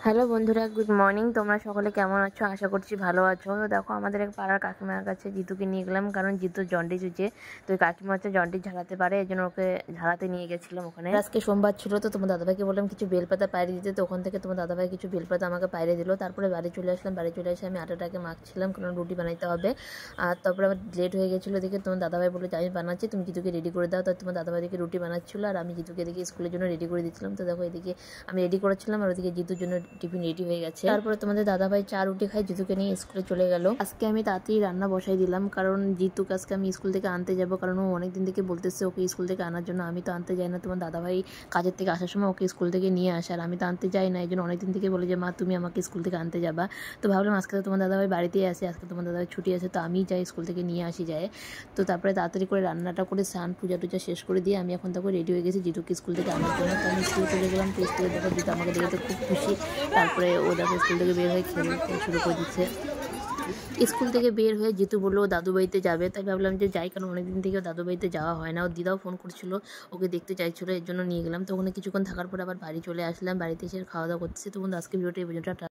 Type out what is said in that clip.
Hello বন্ধুরা, good morning. তোমরা সকলে কেমন আছো? আশা করছি ভালো আছো। তো দেখো, আমাদের এক পাড়ার কাকিমার কাছে জিতুকে নিয়ে গেলাম, কারণ জিতুর জন্ডিস হচ্ছে। তো ওই কাকিমা হচ্ছে জন্ডিস ঝাড়াতে পারে, এই জন্য ওকে ঝাড়াতে নিয়ে গেছিলাম ওখানে। আজকে সোমবার ছিল, তো তোমার দাদাভাইকে বললাম কিছু বেলপাতা পাইরে দিতে। তো ওখান থেকে তোমার দাদাভাই কিছু বেলপাতা আমাকে পাইরে দিল। তারপরে বাড়ি চলে আসলাম। বাড়ি চলে এসে আমি আটাটাকে মাখছিলাম, কারণ রুটি বানাইতে হবে। আর তারপরে আবার লেট হয়ে গেছিলো দেখে তোমার দাদাভাই বলে যে আমি বানাচ্ছি, তুমি জিতুকে রেডি করে দাও। তো তোমার দাদাভাই দিকে রুটি বানাচ্ছিলো, আর আমি জিতুকে দেখে স্কুলের জন্য রেডি করে দিচ্ছিলাম। তো দেখো, এদিকে আমি রেডি করেছিলাম, আর ওদিকে জিতুর জন্য টিফিন রেডি হয়ে গেছে। তারপরে তোমাদের দাদাভাই চা রুটি খাই, জিতুকে নিয়ে স্কুলে চলে গেল। আজকে আমি তাড়াতাড়ি রান্না বসাই দিলাম, কারণ জিতুকে আজকে আমি স্কুল থেকে আনতে যাব, কারণ ও অনেকদিন থেকে বলতেছে ওকে স্কুল থেকে আনার জন্য। আমি তো আনতে যাই না, তোমার দাদাভাই কাজের থেকে আসার সময় ওকে স্কুল থেকে নিয়ে আসে, আর আমি তো আনতে যাই না। এই জন্য অনেকদিন থেকে বলে যে মা তুমি আমাকে স্কুল থেকে আনতে যাবা। তো ভাবলাম আজকে তো তোমার দাদাভাই বাড়িতেই আসে, আজকে তোমার দাদাভাই ছুটি আছে, তো আমি যাই স্কুল থেকে নিয়ে আসি যায়। তো তারপরে তাড়াতাড়ি করে রান্নাটা করে স্নান পূজা টুজা শেষ করে দিয়ে আমি এখন তাকে রেডি হয়ে গেছি জিতুকে স্কুল থেকে আনার জন্য। তো আমি স্কুলে চলে গেলাম। তো স্কুলে দেখো জিতু আমাকে দেখে তো খুব খুশি। তারপরে ও দেখো স্কুল থেকে বের হয়ে খেলতে শুরু করে দিচ্ছে। স্কুল থেকে বের হয়ে জিতু বললো ও দাদু বাড়িতে যাবে, তাই ভাবলাম যে যাই, কারণ অনেকদিন থেকে দাদু বাড়িতে যাওয়া হয় না। ওর দিদাও ফোন করছিল, ওকে দেখতে চাইছিল, এর জন্য নিয়ে গেলাম। তো ওখানে কিছুক্ষণ থাকার পর আবার বাড়ি চলে আসলাম। বাড়িতে এসে খাওয়া দাওয়া করতেছি। তো আজকে ভিডিওটা এই পর্যন্ত।